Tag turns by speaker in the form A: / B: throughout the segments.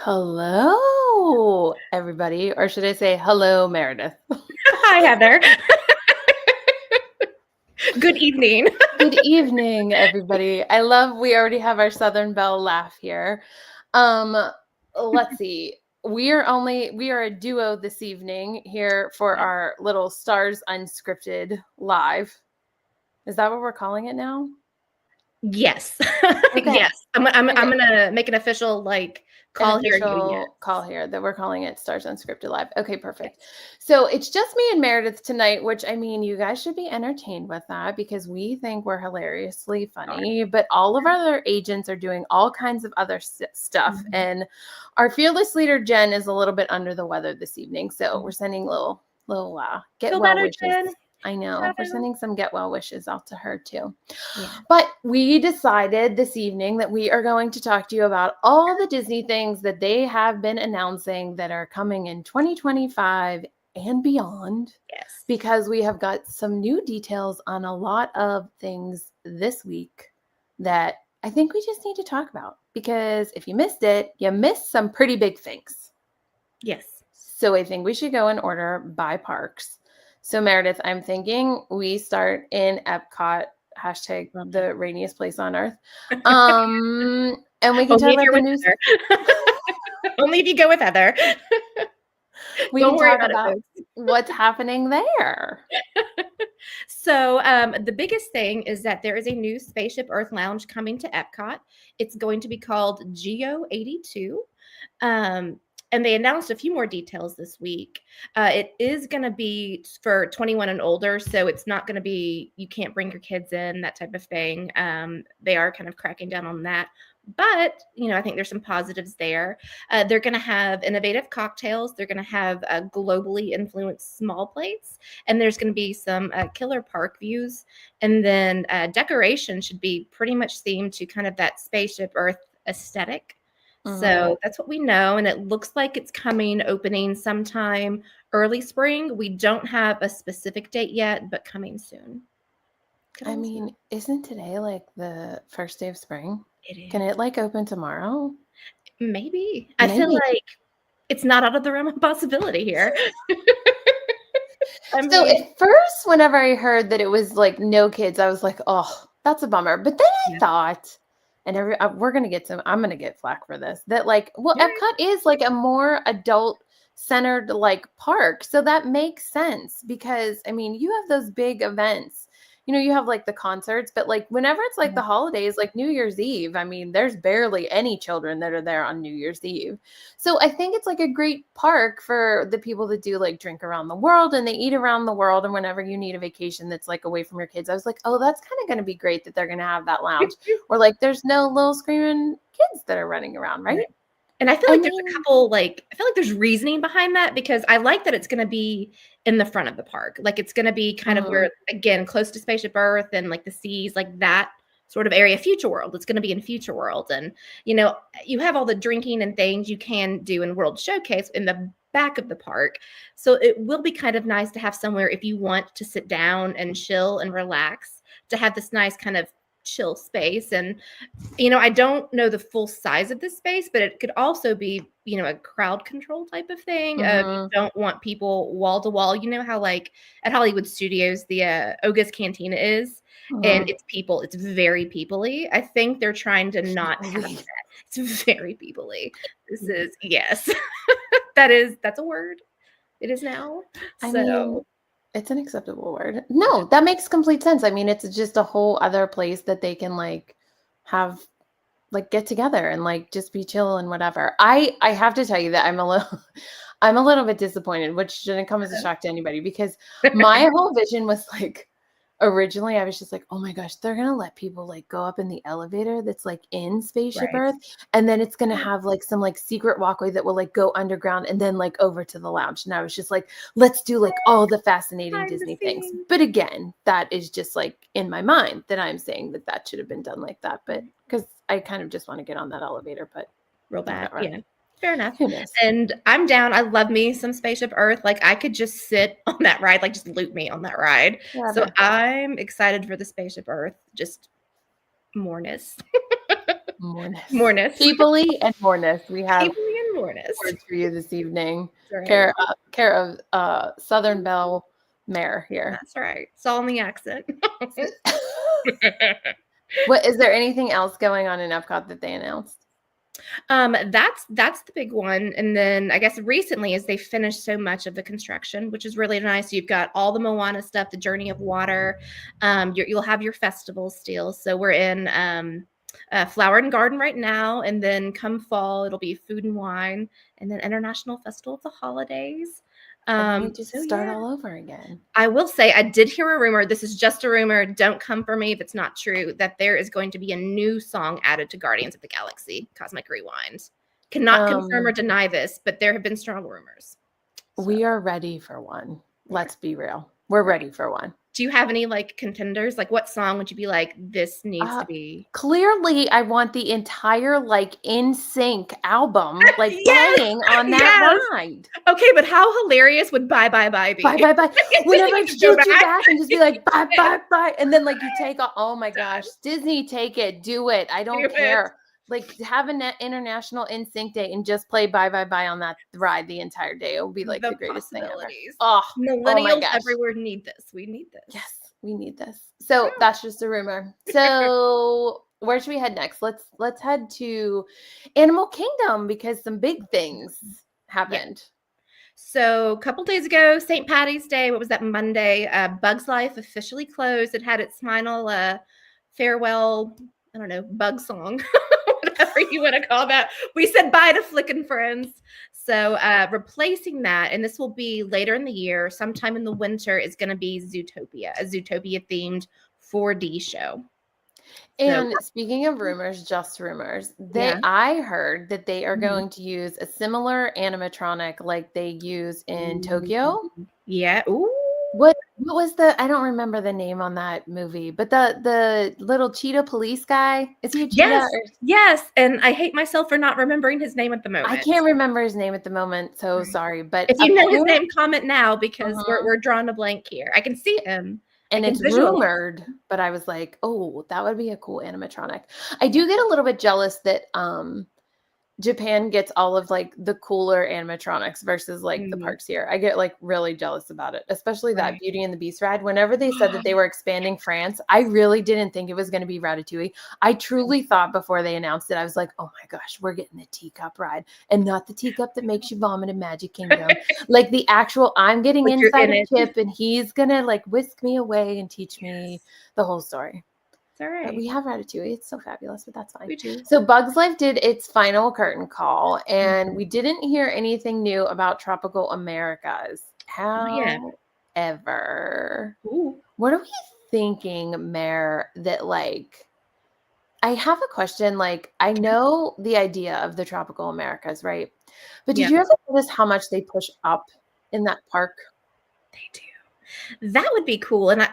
A: Hello, everybody. Or should I say hello, Meredith?
B: Hi, Heather. Good evening.
A: Good evening, everybody. We already have our Southern Belle laugh here. Um, let's see. We are a duo this evening here for our little Stars Unscripted live. Is that what we're calling it now?
B: Yes.
A: Okay.
B: Yes. I'm
A: Okay.
B: gonna make an official call here.
A: Call here that we're calling it Stars Unscripted Live. Okay, perfect. So it's just me and Meredith tonight, which I mean, you guys should be entertained with that because we think we're hilariously funny, but all of our other agents are doing all kinds of other stuff.
B: Mhm.
A: And our fearless leader, Jen, is a little bit under the weather this evening. So we're sending little get
B: Feel
A: well
B: better,
A: wishes.
B: Jen?
A: I know. We're sending some get well wishes out to her too.
B: Yeah.
A: But we decided this evening that we are going to talk to you about all the Disney things that they have been announcing that are coming in 2025 and beyond.
B: Yes.
A: Because we have got some new details on a lot of things this week that I think we just need to talk about. Because if you missed it, you missed some pretty big things.
B: Yes.
A: So I think we should go in order by parks. So Meredith, I'm thinking we start in Epcot, hashtag the rainiest place on earth. And we can talk about the news.
B: Only if you go with Heather.
A: We can talk about what's happening there.
B: So the biggest thing is that there is a new Spaceship Earth Lounge coming to Epcot. It's going to be called Geo 82. And they announced a few more details this week. It is going to be for 21 and older, so it's not going to be, you can't bring your kids in, that type of thing. They are kind of cracking down on that. But, I think there's some positives there. They're going to have innovative cocktails. They're going to have globally influenced small plates. And there's going to be some killer park views. And then decoration should be pretty much themed to kind of that Spaceship Earth aesthetic. So that's what we know. And it looks like it's opening sometime early spring. We don't have a specific date yet, but coming soon.
A: I mean, isn't today like the first day of spring?
B: It is.
A: Can it open tomorrow?
B: Maybe. I feel like it's not out of the realm of possibility here.
A: So at first, whenever I heard that it was no kids, I was like, oh, that's a bummer. But then I thought, and I'm going to get flack for this, that Epcot is a more adult centered park. So that makes sense because I mean, you have those big events. You have the concerts, but whenever it's the holidays, New Year's Eve, I mean, there's barely any children that are there on New Year's Eve. So I think it's a great park for the people that do drink around the world and they eat around the world. And whenever you need a vacation that's away from your kids, I was like, oh, that's kind of going to be great that they're going to have that lounge where there's no little screaming kids that are running around, right?
B: And I feel like there's a couple, I feel like there's reasoning behind that because I like that it's going to be in the front of the park. It's going to be kind of where, again, close to Spaceship Earth and the seas, that sort of area. Future World. It's going to be in Future World. And, you have all the drinking and things you can do in World Showcase in the back of the park. So it will be kind of nice to have somewhere if you want to sit down and chill and relax, to have this nice kind of chill space. And I don't know the full size of this space, but it could also be a crowd control type of thing. You don't want people wall to wall. You know how at Hollywood Studios the Oga's Cantina is, and it's very people-y. I think they're trying to not have that. It's very people-y. This is that's a word. It is now.
A: I mean, it's an acceptable word. No, that makes complete sense. I mean, it's just a whole other place that they can have get together and just be chill and whatever. I have to tell you that I'm a little bit disappointed, which shouldn't come as a shock to anybody because my whole vision was originally I was just oh my gosh, they're gonna let people go up in the elevator that's in Spaceship Earth, and then it's gonna have some secret walkway that will go underground and then over to the lounge. And I was just let's do all the fascinating Disney things. But again, that is just in my mind that I'm saying that should have been done like that. But because I kind of just want to get on that elevator, but
B: real bad. Yeah. Fair enough. And I'm down. I love me some Spaceship Earth. I could just sit on that ride, just loop me on that ride. Yeah, so I'm excited for the Spaceship Earth. Just moreness.
A: Moreness. People-y and moreness. We have
B: People-y and morning.
A: words for you this evening.
B: That's right.
A: Care of Southern Belle Mare here.
B: That's right. It's all in the accent.
A: What is there anything else going on in Epcot that they announced?
B: That's the big one. And then I guess recently, as they finished so much of the construction, which is really nice. You've got all the Moana stuff, the Journey of Water. You'll have your festivals still. So we're in Flower and Garden right now, and then come fall, it'll be Food and Wine, and then International Festival of the Holidays.
A: And then we just start all over again.
B: I will say I did hear a rumor. This is just a rumor. Don't come for me if it's not true. That there is going to be a new song added to Guardians of the Galaxy Cosmic Rewind. Cannot confirm or deny this, but there have been strong rumors.
A: So. We are ready for one. Let's be real. We're ready for one.
B: Do you have any like contenders? Like what song would you be like, this needs to be?
A: Clearly, I want the entire like NSYNC album like playing on that ride.
B: Okay, but how hilarious would Bye Bye Bye be?
A: Bye Bye Bye. Whenever I shoot you back and just be like bye bye bye. And then like you take oh my gosh, Disney, take it, do it. I don't care. Like have an international NSYNC day and just play Bye Bye Bye on that ride the entire day. It will be like the greatest thing ever.
B: Oh, millennials everywhere need this. We need this.
A: Yes, we need this. So that's just a rumor. So where should we head next? Let's head to Animal Kingdom because some big things happened.
B: So a couple days ago, St. Patty's Day, what was that, Monday? Bugs Life officially closed. It had its final farewell, I don't know, bug song. Whatever you want to call that. We said bye to Flickin' Friends. So replacing that, and this will be later in the year, sometime in the winter, is going to be Zootopia, a Zootopia-themed 4D show.
A: And speaking of rumors, just rumors, I heard that they are going to use a similar animatronic like they use in Tokyo.
B: Yeah. Ooh.
A: What was I don't remember the name on that movie, but the little cheetah police guy, is he a cheetah?
B: Yes. And I hate myself for not remembering his name at the moment.
A: I can't remember his name at the moment, so sorry. But
B: if you know his name, comment now because we're drawing a blank here. I can see him.
A: And it's rumored, but I was like, oh, that would be a cool animatronic. I do get a little bit jealous that Japan gets all of like the cooler animatronics versus like the parks here. I get like really jealous about it, especially that Beauty and the Beast ride. Whenever they said that they were expanding France, I really didn't think it was going to be Ratatouille. I truly thought before they announced it, I was like, oh my gosh, we're getting the teacup ride and not the teacup that makes you vomit in Magic Kingdom. Like the actual, I'm getting inside a chip and he's going to like whisk me away and teach me the whole story.
B: All right.
A: But we have Ratatouille. It's so fabulous, but that's fine.
B: We do.
A: So Bugs Life did its final curtain call, and we didn't hear anything new about Tropical Americas. However, what are we thinking, Mare, that like, I have a question. Like, I know the idea of the Tropical Americas, right? But did you ever notice how much they push up in that park?
B: They do. That would be cool. And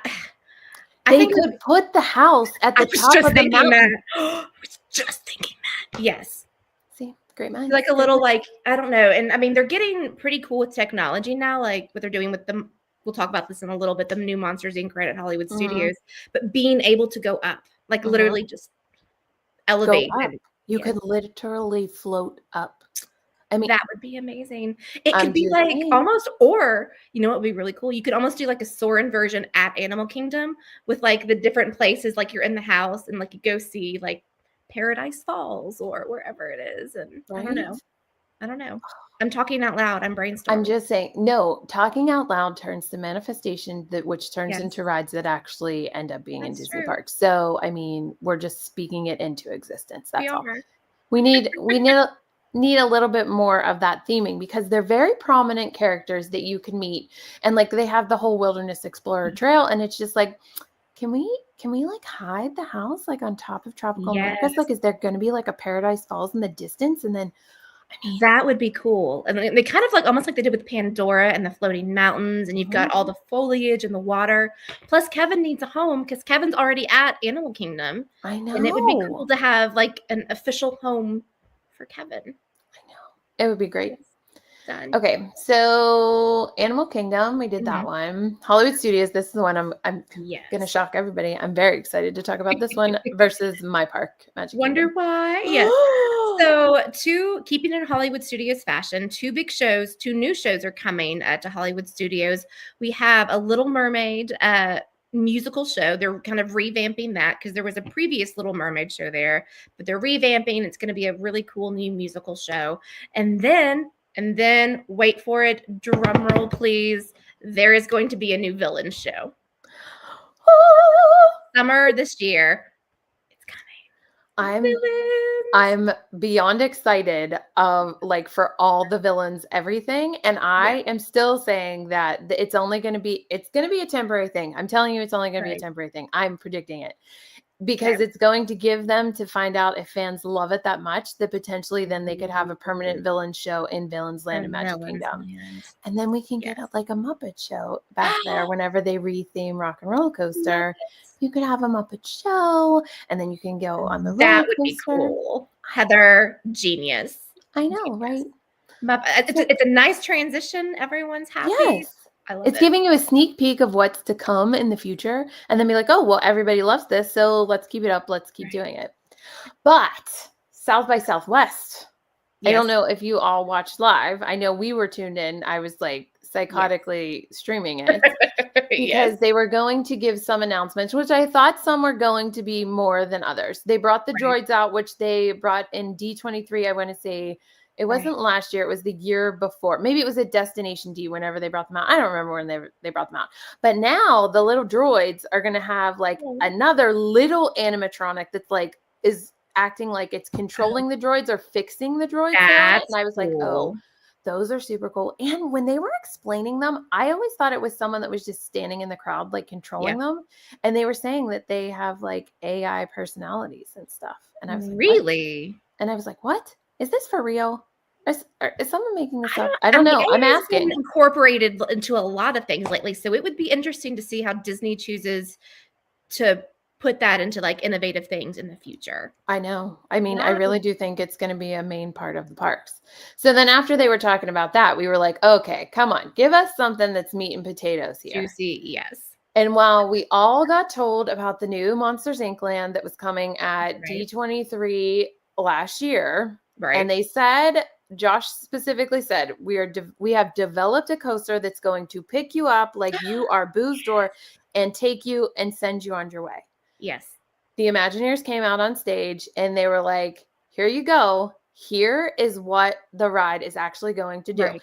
A: I think could put the house at the top of the mountain.
B: I was just thinking that. Yes.
A: See, great minds.
B: Like a little, like, I don't know. And I mean, they're getting pretty cool with technology now, like what they're doing with them. We'll talk about this in a little bit, the new Monsters, Inc. at Hollywood Studios. But being able to go up, like literally just elevate.
A: You could literally float up. I mean,
B: that would be amazing. It could be like almost, or you know what would be really cool? You could almost do like a Soarin' version at Animal Kingdom with like the different places, like you're in the house and like you go see like Paradise Falls or wherever it is. And I don't know. I'm talking out loud. I'm brainstorming.
A: I'm just saying, no, talking out loud turns to manifestation which turns into rides that actually end up being in Disney parks. So, I mean, we're just speaking it into existence. That's all. We need a little bit more of that theming because they're very prominent characters that you can meet. And like they have the whole Wilderness Explorer trail. And it's just like, can we like hide the house like on top of Tropical Americas? Like, is there going to be like a Paradise Falls in the distance? And then, I mean,
B: that would be cool. And they kind of like almost like they did with Pandora and the floating mountains. And you've got all the foliage and the water. Plus, Kevin needs a home because Kevin's already at Animal Kingdom.
A: I know.
B: And it would be cool to have like an official home for Kevin.
A: I know. It would be great.
B: Done.
A: Okay, so Animal Kingdom, we did that one. Hollywood Studios, this is the one I'm gonna shock everybody. I'm very excited to talk about this one versus my park, Magic
B: Wonder
A: Kingdom.
B: why? Yes. So, keeping in Hollywood Studios fashion, two new shows are coming to Hollywood Studios. We have a Little Mermaid musical show. They're kind of revamping that because there was a previous Little Mermaid show there, but they're revamping. It's going to be a really cool new musical show. And then wait for it, drum roll please. There is going to be a new villain show. Summer this year. It's coming.
A: I'm beyond excited like for all the villains, everything. And I am still saying that it's going to be a temporary thing. I'm telling you, it's only going to be a temporary thing. I'm predicting it because it's going to give them to find out if fans love it that much that potentially then they could have a permanent villain show in Villains Land and Magic Kingdom. And then we can get like a Muppet show back there whenever they retheme Rock and Roller Coaster. You could have a Muppet show, and then you can go on the roller coaster.
B: That would be cool. Heather, genius.
A: I know, right?
B: It's a nice transition. Everyone's happy.
A: Yes.
B: I love it.
A: It's giving you a sneak peek of what's to come in the future, and then be like, oh, well, everybody loves this, so let's keep it up. Let's keep doing it. But South by Southwest, I don't know if you all watched live. I know we were tuned in. I was like psychotically streaming it. Because they were going to give some announcements, which I thought some were going to be more than others. They brought the droids out, which they brought in D23. I want to say it wasn't last year. It was the year before. Maybe it was at Destination D whenever they brought them out. I don't remember when they brought them out. But now the little droids are going to have like another little animatronic that's like is acting like it's controlling the droids or fixing the droids. And I was like, oh. Those are super cool. And when they were explaining them, I always thought it was someone that was just standing in the crowd, like controlling them. And they were saying that they have like AI personalities and stuff. And I was like, really? What? And I was like, what? Is this for real? Is someone making this up? I don't know. I'm asking.
B: Been incorporated into a lot of things lately. So it would be interesting to see how Disney chooses to put that into like innovative things in the future.
A: I know. I mean, I really do think it's going to be a main part of the parks. So then after they were talking about that, we were like, okay, come on, give us something that's meat and potatoes here.
B: Juicy, yes.
A: And while we all got told about the new Monsters Inc. land that was coming at D23 last year, and they said, Josh specifically said, we have developed a coaster that's going to pick you up like you are Boo's Door and take you and send you on your way.
B: Yes.
A: The Imagineers came out on stage and they were like, here you go. Here is what the ride is actually going to do. Right.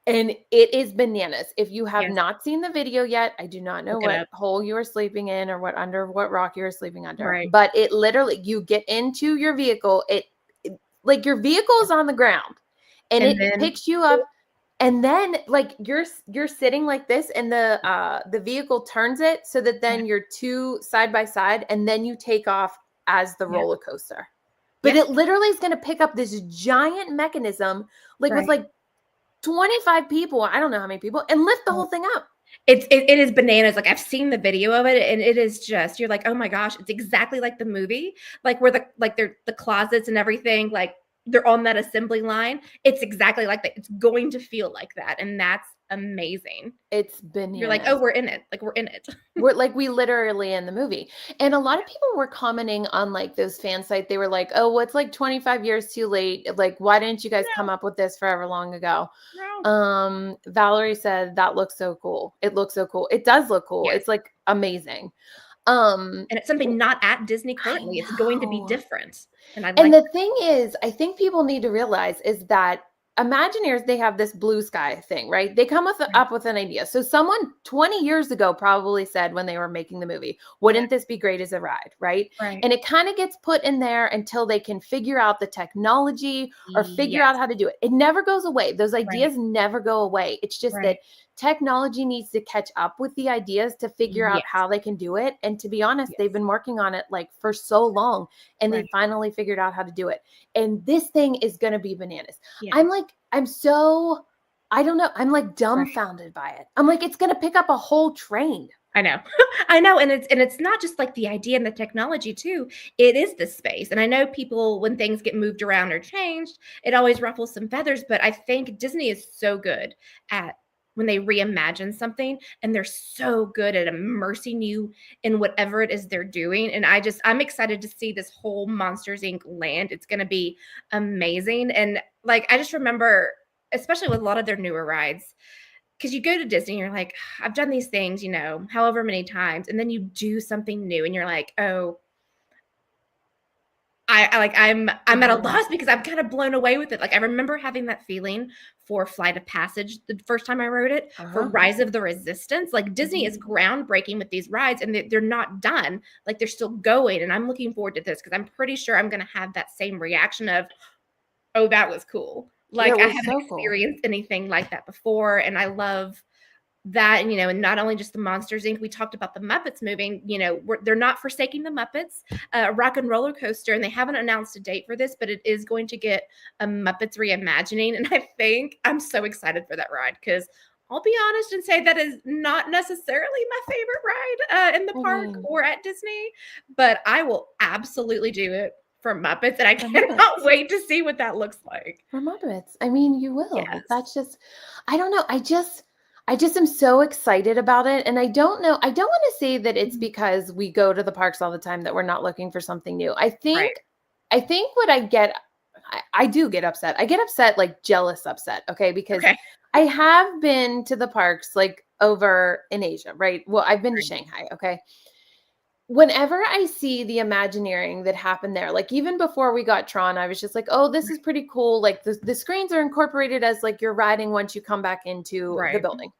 A: And it is bananas. If you have not seen the video yet, I do not know what hole you are sleeping in or what rock you are sleeping under. Right. But it literally, you get into your vehicle. It like your vehicle is on the ground and it picks you up. And then like you're sitting like this and the vehicle turns it so that then you're two side by side and then you take off as the roller coaster. But it literally is going to pick up this giant mechanism like with like 25 people, I don't know how many people, and lift the whole thing up.
B: It is bananas. Like I've seen the video of it and it is just, you're like, oh my gosh, it's exactly like the movie. Like where they're the closets and everything, like they're on that assembly line. It's exactly like that. It's going to feel like that. And that's amazing.
A: It's bananas.
B: You're like, oh, we're in it. Like we're in it.
A: We're like, we literally in the movie. And a lot of people were commenting on like those fan sites. They were like, oh, well, it's like 25 years too late. Like, why didn't you guys come up with this forever long ago? No. Valerie said that looks so cool. It looks so cool. It does look cool. Yes. It's like amazing.
B: And it's something not at Disney currently. It's going to be different.
A: And the thing is, I think people need to realize is that Imagineers, they have this blue sky thing, right? They come up with an idea. So someone 20 years ago probably said when they were making the movie, wouldn't this be great as a ride, right? And it kind of gets put in there until they can figure out the technology or figure out how to do it. It never goes away. Those ideas never go away. It's just that technology needs to catch up with the ideas to figure out how they can do it. And to be honest, they've been working on it like for so long and they finally figured out how to do it. And this thing is going to be bananas. I don't know. I'm like dumbfounded by it. I'm like, it's going to pick up a whole train.
B: I know. I know. And it's not just like the idea and the technology too. It is the space. And I know people, when things get moved around or changed, it always ruffles some feathers, but I think Disney is so good at when they reimagine something, and they're so good at immersing you in whatever it is they're doing. And I'm excited to see this whole Monsters Inc. land. It's going to be amazing. And like, I just remember, especially with a lot of their newer rides, because you go to Disney, you're like, I've done these things, however many times, and then you do something new, and you're like, oh, I'm at a loss because I'm kind of blown away with it. Like, I remember having that feeling for Flight of Passage the first time I rode it, for Rise of the Resistance. Like, Disney is groundbreaking with these rides, and they're not done. Like, they're still going, and I'm looking forward to this because I'm pretty sure I'm going to have that same reaction of, oh, that was cool. Like, I haven't experienced anything like that before, and I love that. And and not only just the Monsters Inc. We talked about the Muppets moving. They're not forsaking the Muppets. Rock and Roller Coaster, and they haven't announced a date for this, but it is going to get a Muppets reimagining, and I think I'm so excited for that ride because I'll be honest and say that is not necessarily my favorite ride in the park or at Disney, but I will absolutely do it for Muppets, and I cannot wait to see what that looks like.
A: For Muppets. I mean, you will.
B: Yes.
A: That's just, I don't know. I just am so excited about it. And I don't know. I don't want to say that it's because we go to the parks all the time that we're not looking for something new. I think what I get, I do get upset. I get upset, like jealous upset. Okay. Because I have been to the parks like over in Asia, right? Well, I've been to Shanghai. Okay. Whenever I see the Imagineering that happened there, like even before we got Tron, I was just like, oh, this is pretty cool. Like the screens are incorporated as like you're riding once you come back into the building.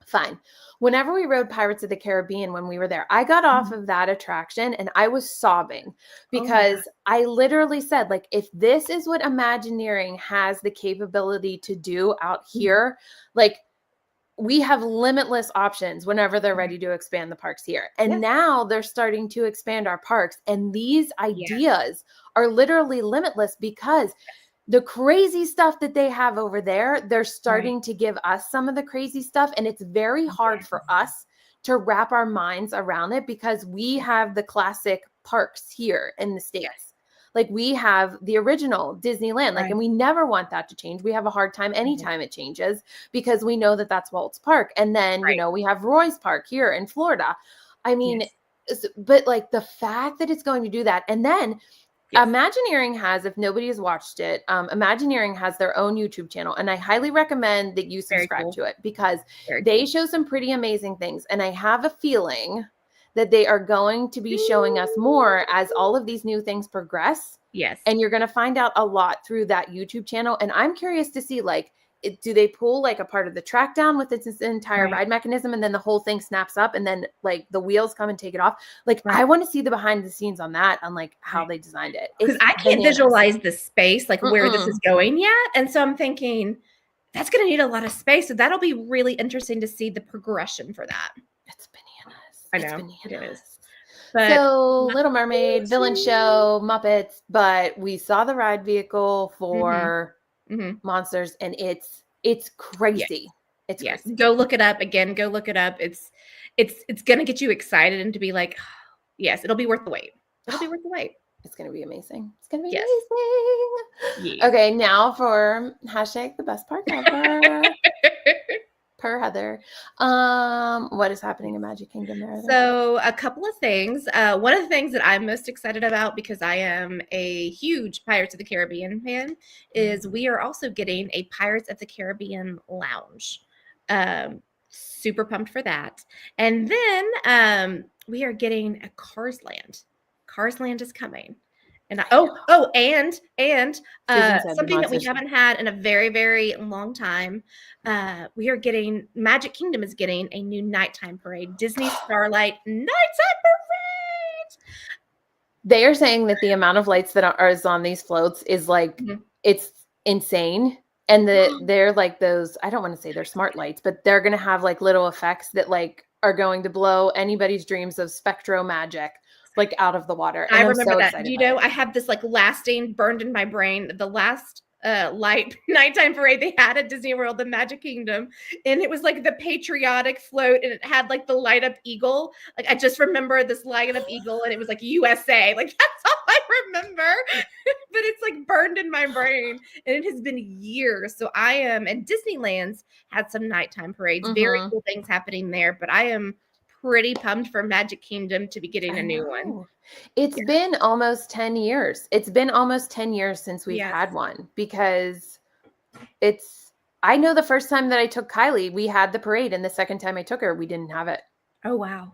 A: Fine. Whenever we rode Pirates of the Caribbean, when we were there, I got off of that attraction and I was sobbing because I literally said, like, if this is what Imagineering has the capability to do out here, like, we have limitless options whenever they're ready to expand the parks here. And now they're starting to expand our parks. And these ideas are literally limitless because the crazy stuff that they have over there, they're starting to give us some of the crazy stuff. And it's very hard for us to wrap our minds around it because we have the classic parks here in the States. Like we have the original Disneyland, like, and we never want that to change. We have a hard time anytime it changes because we know that that's Walt's Park. And then, we have Roy's Park here in Florida. I mean, but like the fact that it's going to do that. And then Imagineering has, if nobody has watched it, Imagineering has their own YouTube channel. And I highly recommend that you subscribe to it because they show some pretty amazing things. And I have a feeling that they are going to be showing us more as all of these new things progress.
B: Yes.
A: And you're going to find out a lot through that YouTube channel. And I'm curious to see, like, do they pull like a part of the track down with its entire ride mechanism and then the whole thing snaps up and then like the wheels come and take it off? Like, I want to see the behind the scenes on that, on like how they designed it.
B: Because I can't visualize the space, like where this is going yet. And so I'm thinking that's going to need a lot of space. So that'll be really interesting to see the progression for that.
A: It's bananas.
B: I know it is.
A: But so Little Mermaid, Villain Show, Muppets, but we saw the ride vehicle for Monsters, and it's crazy. It's crazy.
B: Go look it up again. Go look it up. It's gonna get you excited and to be like, yes, it'll be worth the wait. It'll be worth the wait.
A: It's gonna be amazing. It's gonna be amazing. Yeah. Okay, now for hashtag the best park ever. Per Heather. What is happening in Magic Kingdom, Meredith?
B: So a couple of things. One of the things that I'm most excited about, because I am a huge Pirates of the Caribbean fan, is we are also getting a Pirates of the Caribbean lounge. Super pumped for that. And then we are getting a Cars Land. Cars Land is coming. And and something that we haven't had in a very, very long time. We are getting, Magic Kingdom is getting a new nighttime parade, Disney Starlight Nighttime Parade.
A: They are saying that the amount of lights that are on these floats is like, it's insane. And they're like those, I don't want to say they're smart lights, but they're going to have like little effects that like are going to blow anybody's dreams of spectro magic like out of the water. And
B: I remember that. I have this like lasting burned in my brain, the last light nighttime parade they had at Disney World, the Magic Kingdom. And it was like the patriotic float and it had like the light up eagle. Like I just remember this light up eagle and it was like USA. Like that's all I remember. But it's like burned in my brain, and it has been years. So I am, and Disneyland's had some nighttime parades, very
A: Mhm.
B: cool things happening there, but I am pretty pumped for Magic Kingdom to be getting
A: I
B: a new one.
A: know. It's
B: Yeah.
A: been almost 10 years. It's been almost 10 years since we've
B: Yes.
A: had one because it's I know the first time that I took Kylie, we had the parade, and the second time I took her, we didn't have it.
B: Oh, wow.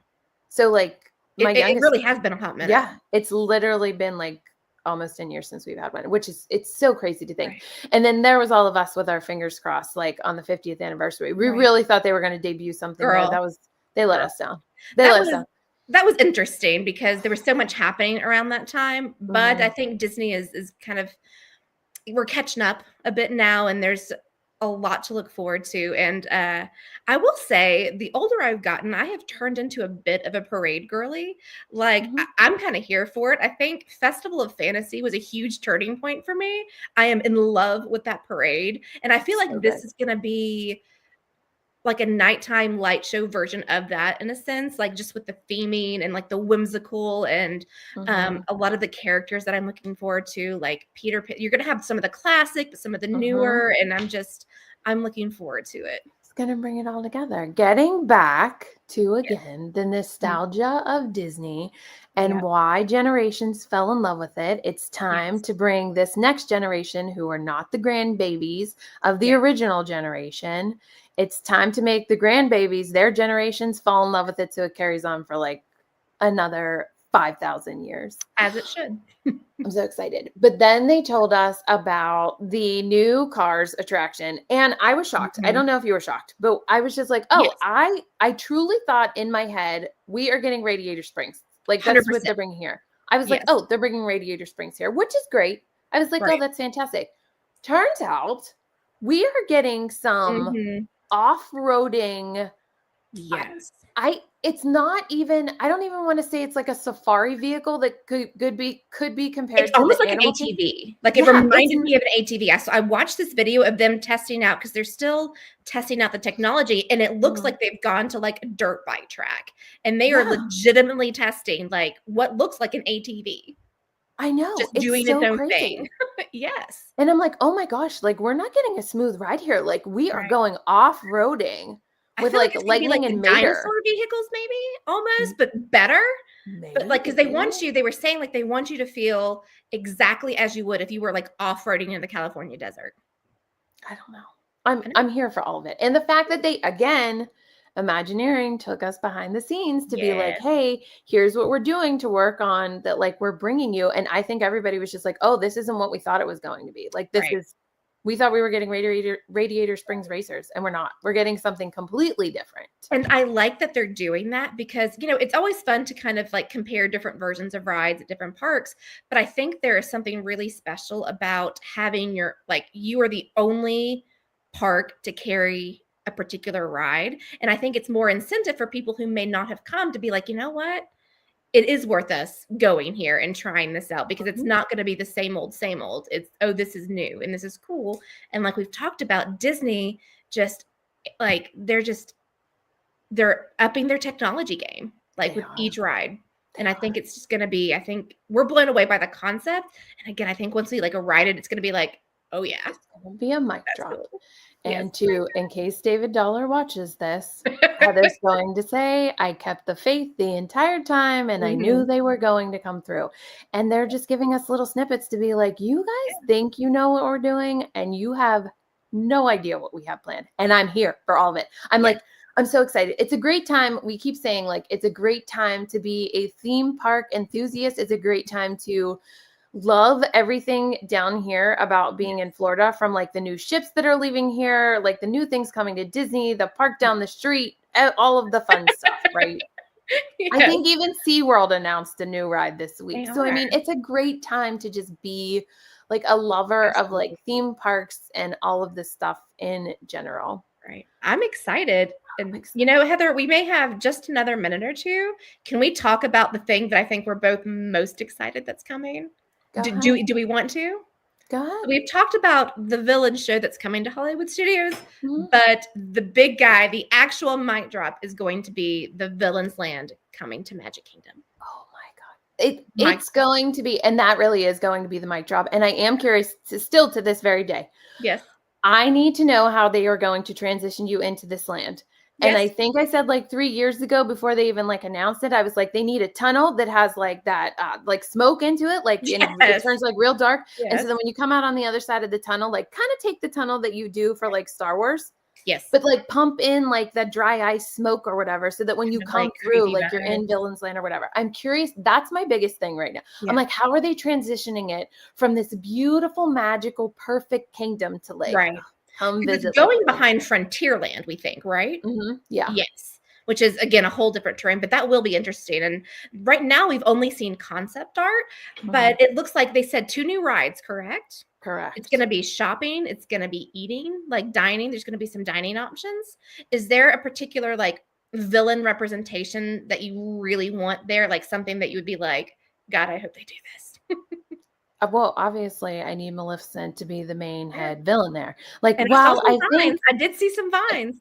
A: So, like, my
B: It
A: youngest
B: really has been a hot minute.
A: yeah, it's literally been, like, almost 10 years since we've had one, which is it's so crazy to think.
B: Right.
A: And then there was all of us with our fingers crossed, like, on the 50th anniversary. We
B: Right.
A: really thought they were gonna debut something there.
B: Girl.
A: They let
B: Girl.
A: us down. They
B: That
A: let us
B: was
A: down.
B: that was interesting because there was so much happening around that time, but I
A: Mhm.
B: think Disney is kind of we're catching up a bit now, and there's a lot to look forward to. And I will say, the older I've gotten, I have turned into a bit of a parade girly. Like
A: Mhm.
B: I'm kind of here for it. I think Festival of Fantasy was a huge turning point for me. I am in love with that parade, and I feel
A: So
B: like this
A: good.
B: is going to be like a nighttime light show version of that in a sense, like just with the theming and like the whimsical and
A: Mhm.
B: a lot of the characters that I'm looking forward to, like Peter Pan. You're gonna have some of the classic, but some of the
A: Mhm.
B: newer, and I'm looking forward to it.
A: It's gonna bring it all together. Getting back to,
B: Yeah.
A: again, the
B: Mhm.
A: nostalgia of Disney
B: Yeah.
A: and why generations fell in love with it. It's time
B: Yes.
A: to bring this next generation who are not the grandbabies of the
B: Yeah.
A: original generation. It's time to make the grandbabies, their generations, fall in love with it so it carries on for like another 5,000 years.
B: As it should.
A: I'm so excited. But then they told us about the new Cars attraction, and I was shocked. I
B: Mhm.
A: don't know if you were shocked, but I was just like, "Oh,
B: Yes.
A: I truly thought in my head we are getting Radiator Springs. Like that's what
B: 100%.
A: they're bringing here." I was like,
B: Yes.
A: "Oh, they're bringing Radiator Springs here," which is great. I was like, "Oh,
B: Right.
A: that's fantastic." Turns out we are getting some
B: Mhm.
A: off-roading I
B: Yes.
A: it's not even I don't even want to say it's like a safari vehicle that could be
B: It's
A: compared to
B: almost
A: the
B: like an
A: Animal Kingdom.
B: ATV. Like, it
A: Yeah, it's
B: reminded me of an ATV. I watched this video of them testing out because 'cause they're still testing out the technology, and it looks
A: mhm.
B: like they've gone to, like, a dirt bike track, and they are
A: Yeah,
B: legitimately testing, like, what looks like an ATV,
A: I know.
B: just
A: It's
B: doing its
A: so
B: own thing.
A: crazy.
B: Yes.
A: And I'm like, "Oh my gosh, like we're not getting a smooth ride here. Like we are
B: Right.
A: going off-roading
B: I
A: with
B: feel like
A: like
B: it's gonna be like
A: Lightning
B: the
A: and
B: dinosaur
A: Mater."
B: vehicles maybe, almost,
A: M-
B: but better. But, like, because
A: Maybe.
B: they were saying, like, they want you to feel exactly as you would if you were, like, off-roading in the California desert.
A: I don't know. I'm
B: I know.
A: I'm here for all of it. And the fact that they again, Imagineering took us behind the scenes to be like,
B: Yes.
A: "Hey, here's what we're doing to work on that like we're bringing you." And I think everybody was just like, "Oh, this isn't what we thought it was going to be." Like this
B: Right.
A: is we thought we were getting Radiator Springs Racers and we're not. We're getting something completely different.
B: And I like that they're doing that because, it's always fun to kind of like compare different versions of rides at different parks. But I think there is something really special about having you are the only park to carry a particular ride. And I think it's more incentive for people who may not have come to be like, you know what? It is worth us going here and trying this out because it's
A: Mhm.
B: not going to be the same old, same old. It's, oh, this is new and this is cool. And like we've talked about, Disney just like they're upping their technology game, like,
A: They
B: with
A: are.
B: each ride,
A: They
B: and I think
A: are.
B: it's just gonna be I think we're blown away by the concept, and again, I think once we, like, ride it, it's gonna be like, "Oh, yeah,
A: It's gonna be a mic
B: that's
A: drop.
B: cool." Yes.
A: And to in case David Dollar watches this, Heather's going to say, I kept the faith the entire time and I knew
B: Mhm.
A: they were going to come through. And they're just giving us little snippets to be like, you guys
B: Yeah,
A: think you know what we're doing and you have no idea what we have planned. And I'm here for all of it.
B: yeah,
A: I'm so excited. It's a great time. We keep saying like it's a great time to be a theme park enthusiast. It's a great time to love everything down here about
B: yeah,
A: being in Florida from like the new ships that are leaving here, like the new things coming to Disney, the park
B: yeah.
A: down the street, all of the fun stuff, right? I
B: Yes,
A: think even SeaWorld announced a new ride this
B: they
A: week. So I
B: are,
A: mean, it's a great time to just be like a lover of like
B: absolutely,
A: theme parks and all of this stuff in general.
B: right. I'm excited,
A: I'm
B: and,
A: excited.
B: Heather, we may have just another minute or 2. Can we talk about the thing that I think we're both most excited that's coming?
A: Go ahead.
B: Do we want to?
A: Go ahead.
B: We've talked about the villain show that's coming to Hollywood Studios,
A: Mhm.
B: but the big guy, the actual mic drop, is going to be the Villain's Land coming to Magic Kingdom.
A: Oh my God.
B: Mic
A: It's going to be, and that really is going to be the mic drop. And I am curious still to this very day.
B: Yes.
A: I need to know how they are going to transition you into this land. And I
B: Yes.
A: think I said like 3 years ago before they even like announced it, I was like, they need a tunnel that has like that like smoke into it, like and it
B: Yes.
A: turns like real dark. And so
B: Yes.
A: then when you come out on the other side of the tunnel, like kind of take the tunnel that you do for like Star Wars,
B: Yes.
A: but like pump in like that dry ice smoke or whatever, so that when you
B: Kind of
A: come
B: like
A: through,
B: creepy
A: like you're in
B: vibes.
A: Villain's Land or whatever. I'm curious. That's my biggest thing right now. I'm
B: Yeah.
A: like, how are they transitioning it from this beautiful, magical, perfect kingdom to like
B: Right.
A: come
B: Because
A: visit
B: it's
A: like
B: going
A: Villain's
B: behind Frontierland, we think, right?
A: Land? Yeah.
B: Yes. Which is again a whole different terrain, but that will be interesting. And right now we've only seen concept art, but it looks like they said 2 new rides, correct? It's going
A: Correct.
B: to be shopping, it's going to be eating, like dining. There's going to be some dining options. Is there a particular like villain representation that you really want there? Like something that you would be like, God, I hope they do this.
A: Well, obviously, I need Maleficent to be the main
B: Yeah.
A: head villain there. Like,
B: And I saw
A: while
B: some
A: I think
B: vines. I did see some vines.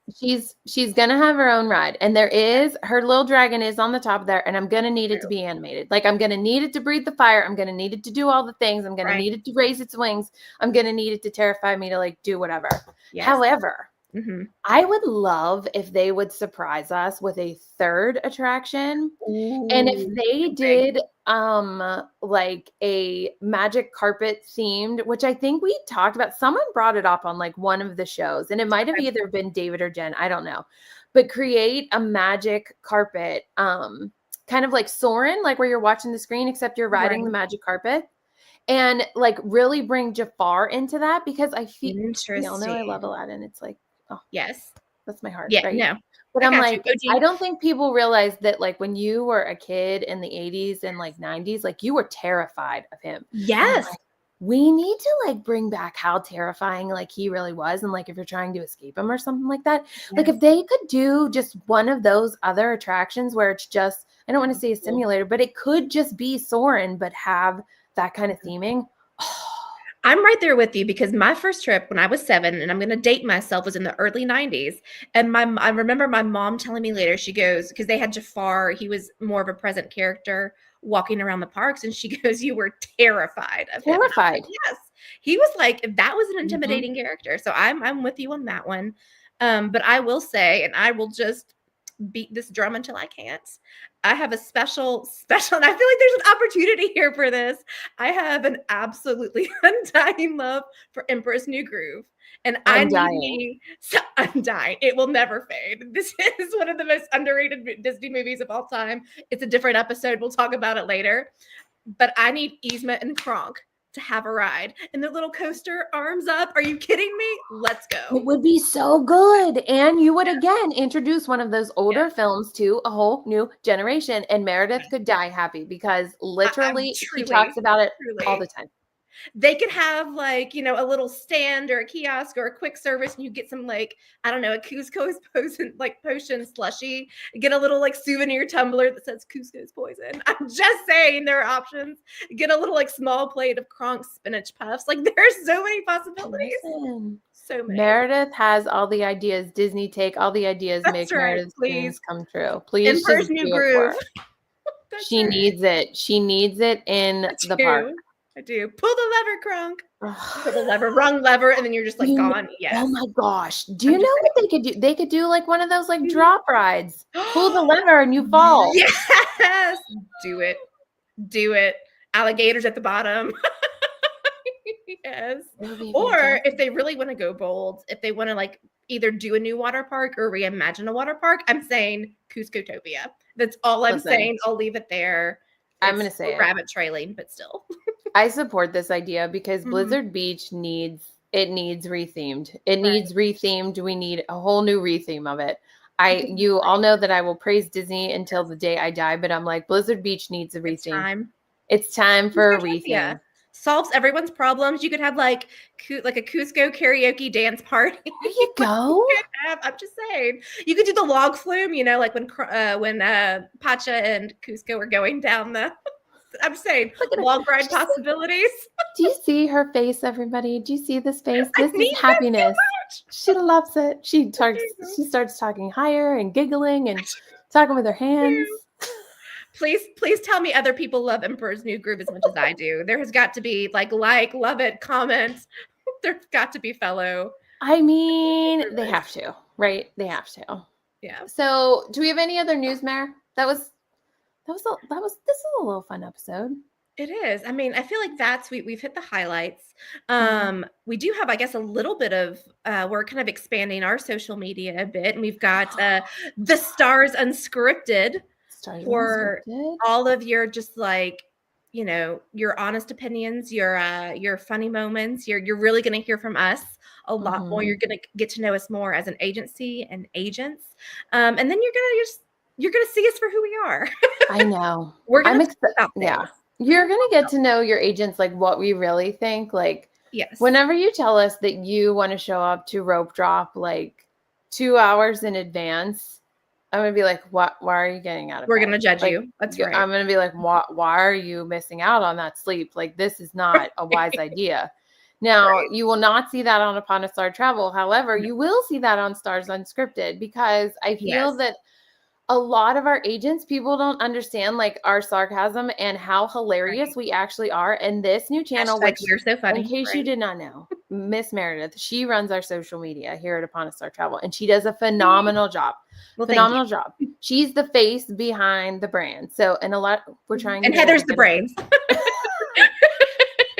A: she's gonna have her own ride, and there is her little dragon is on the top there, and I'm gonna need it to
B: True.
A: be animated. Like, I'm gonna need it to breathe the fire. I'm gonna need it to do all the things. I'm gonna
B: Right.
A: need it to raise its wings. I'm gonna need it to terrify me to like do whatever.
B: Yes.
A: However,
B: Mm-hmm.
A: I would love if they would surprise us with a third attraction. And if
B: Ooh,
A: they
B: so big.
A: did like a magic carpet themed, which I think we talked about, someone brought it up on like one of the shows, and it might have
B: Okay.
A: either been David or Jen, I don't know. But create a magic carpet, kind of like Soarin', like where you're watching the screen, except you're riding the
B: Right.
A: magic carpet. And like really bring Jafar into that, because we all know I love
B: Interesting.
A: Aladdin. It's like, oh,
B: Yes.
A: that's my heart,
B: Yeah,
A: right?
B: no.
A: But
B: I
A: I'm
B: got you.
A: like, I
B: OG.
A: don't think people realize that like when you were a kid in the 80s and like 90s, like you were terrified of him. And I'm
B: Yes.
A: like, we need to like bring back how terrifying like he really was. And like if you're trying to escape him or something like that, like if
B: Yes.
A: they could do just one of those other attractions where it's just, I don't want to say a
B: Cool.
A: simulator, but it could just be Soarin', but have that kind of theming.
B: I'm right there with you because my first trip when I was 7, and I'm going to date myself, was in the early 90s. And I remember my mom telling me later, she goes, because they had Jafar, he was more of a present character walking around the parks. And she goes, you were terrified of him. And I was
A: Terrified.
B: like, yes. He was like, that was an
A: Mhm.
B: intimidating character. So I'm with you on that one. But I will say, and I will just beat this drum until I can't. I have a special, and I feel like there's an opportunity here for this. I have an absolutely undying love for Empress New Groove. And I need
A: Undying.
B: me, so undying. It will never fade. This is one of the most underrated Disney movies of all time. It's a different episode. We'll talk about it later. But I need Yzma and Kronk to have a ride. And the little coaster, arms up. Are you kidding me? Let's
A: It
B: go.
A: would be so good. And you would again introduce one of those older
B: Yes.
A: films to a whole new generation. And Meredith could die happy because
B: I'm
A: literally she
B: truly,
A: talks about it all
B: truly.
A: the time.
B: They could have like, a little stand or a kiosk or a quick service, and you get some like, I don't know, a Cusco's potion slushy, get a little like souvenir tumbler that says Cusco's poison. I'm just saying there are options. Get a little like small plate of Kronk spinach puffs. Like there's so many possibilities.
A: Listen,
B: So many.
A: Meredith has all the ideas. Disney, take all the ideas,
B: That's
A: make
B: right.
A: Meredith's dreams
B: Please.
A: come true. Please just
B: Emperor's
A: do
B: New
A: it for
B: Groove.
A: her.
B: That's
A: She
B: right.
A: needs it. She needs it in
B: I
A: the park.
B: do. I do. Pull the lever, Kronk. Pull the lever, wrong lever, and then you're just like
A: You
B: gone.
A: oh
B: Yes.
A: my gosh. Do
B: I'm
A: you
B: just
A: know what they could do? They could do like one of those like
B: saying.
A: drop rides. Pull the lever and you fall.
B: Yes. Do it. Do it. Alligators at the bottom. Yes.
A: It would be
B: Or
A: fantastic.
B: if they really want to go bold, if they want to like either do a new water park or reimagine a water park, I'm saying Cuscotopia. That's all I'm
A: Listen,
B: saying. I'll leave it there.
A: I'm
B: It's
A: gonna say it.
B: rabbit trailing, but still.
A: I support this idea because
B: Mhm.
A: Blizzard Beach needs rethemed. It
B: Right.
A: needs rethemed. We need a whole new retheme of it.
B: I think
A: You all know that I will praise Disney until the day I die, but I'm like, Blizzard Beach needs a
B: it's
A: retheme.
B: time.
A: It's time for a
B: Cuscotopia
A: retheme.
B: solves everyone's problems. You could have like a Cusco karaoke dance party.
A: There you go.
B: I'm just saying. You could do the log flume, like when Pacha and Cusco were going down the. I'm saying
A: Look at her.
B: log ride
A: She's like,
B: possibilities.
A: do you see her face, everybody? Do you see this face?
B: I
A: This
B: need
A: is
B: this
A: happiness.
B: so
A: She loves it. She
B: much.
A: starts talking higher and giggling and talking with her hands.
B: Please tell me other people love Emperor's New Groove as much as I do. There has got to be like, love it, comment. There's got to be fellow.
A: I mean, they have to, right? They have to.
B: Yeah.
A: So, do we have any other news, Mare? This is a little fun episode.
B: It is. I mean, I feel like we've hit the highlights.
A: Mhm.
B: We do have, I guess, a little bit of we're kind of expanding our social media a bit, and we've got the Stars Unscripted
A: Stars
B: for
A: Unscripted.
B: all of your just like, you know, your honest opinions, your funny moments. You're really going to hear from us a lot more. You're going to get to know us more as an agency and agents, and then you're gonna see us for who we are.
A: I know.
B: We're gonna talk
A: excited.
B: about
A: Yeah.
B: things.
A: You're going to get to know your agents, like what we really think. Like,
B: Yes.
A: whenever you tell us that you want to show up to rope drop like 2 hours in advance, I'm going to be like, what? Why are you getting out of
B: We're
A: bed?
B: gonna judge
A: Like,
B: you. That's right.
A: I'm going to be like, why are you missing out on that sleep? Like, this is not a wise idea. Now,
B: Right.
A: you will not see that on Upon a Star Travel. However, you will see that on Stars Unscripted, because I feel
B: Yes.
A: that a lot of our agents, people don't understand like our sarcasm and how hilarious we actually are. And this new channel,
B: Hashtag
A: which,
B: we're so funny.
A: in case you did not know, Miss Meredith, she runs our social media here at Upon a Star Travel, and she does a phenomenal job.
B: Well,
A: Phenomenal job. She's the face behind the brand. So, and we're trying to
B: and
A: get her
B: Heather's
A: to
B: the
A: get
B: brains.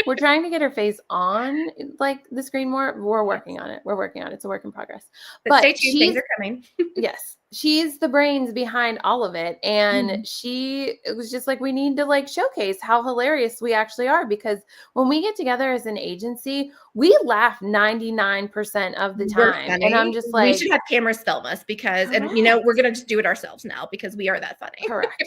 A: we're trying to get her face on like the screen more. We're working on it. We're working on it. It's a work in progress.
B: But stay tuned, things are coming.
A: Yes, she's the brains behind all of it. And it was just like, we need to like showcase how hilarious we actually are, because when we get together as an agency, we laugh 99% of the
B: We're
A: time.
B: funny.
A: And I'm just
B: We
A: like,
B: should have cameras film us, because, and you know, we're gonna just do it ourselves now because we are that funny.
A: correct.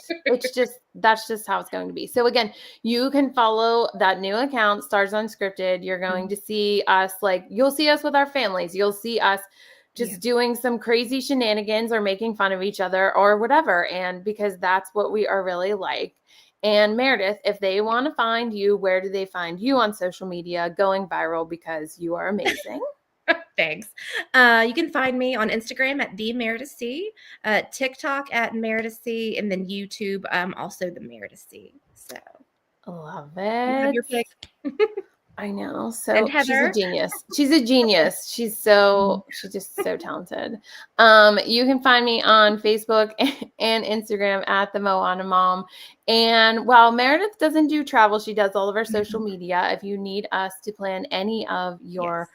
A: That's just how it's going to be. So again, you can follow that new account, Stars Unscripted. You're going to see us, like, you'll see us with our families. You'll see us just doing some crazy shenanigans or making fun of each other or whatever. And because that's what we are really like. And Meredith, if they want to find you, where do they find you on social media going viral, because you are amazing?
B: Thanks. You can find me on Instagram at the Meredith C, TikTok at Meredith C, and then YouTube also the Meredith C. So
A: Love
B: you have your
A: it.
B: pick.
A: I know. So
B: And
A: she's a
B: Heather?
A: genius. She's a genius. She's just so talented. You can find me on Facebook and Instagram at the Moana Mom. And while Meredith doesn't do travel, she does all of our social media. If you need us to plan any of your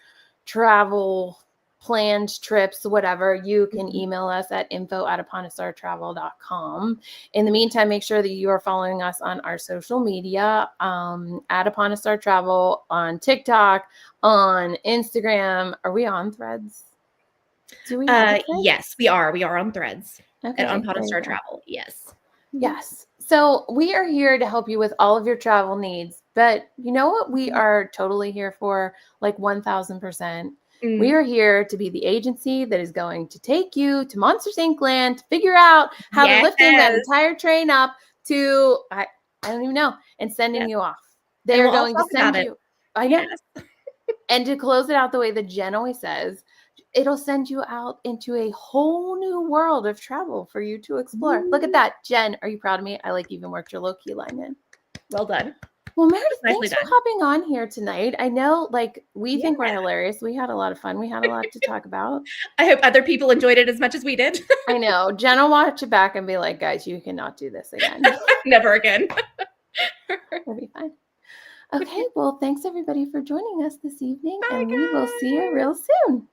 A: travel planned trips, whatever, you can email us at info@uponastartravel.com. In the meantime, make sure that you are following us on our social media, at Upon a Star Travel, on TikTok, on Instagram. Are we on Threads? Do we have a Threads?
B: Yes, we are. We are on Threads.
A: Okay,
B: On Upon a
A: there you
B: Star
A: go.
B: Travel. Yes.
A: Yes. So we are here to help you with all of your travel needs. But you know what we are totally here for? Like 1000%. We are here to be the agency that is going to take you to Monsters Inc. land to figure out how they're lifting that entire train up to, I don't even know, and sending you off. They are going to send you. I know. And to close it out the way that Jen always says, it'll send you out into a whole new world of travel for you to explore. Look at that. Jen, are you proud of me? I like even worked your low-key line in.
B: Well done.
A: Well, Meredith, thanks for hopping on here tonight. I know, like, we think we're hilarious. We had a lot of fun. We had a lot to talk about.
B: I hope other people enjoyed it as much as we did.
A: I know. Jen will watch it back and be like, guys, you cannot do this again.
B: Never again.
A: We'll be fine. Okay, well, thanks everybody for joining us this evening.
B: Bye,
A: and we will see you real soon.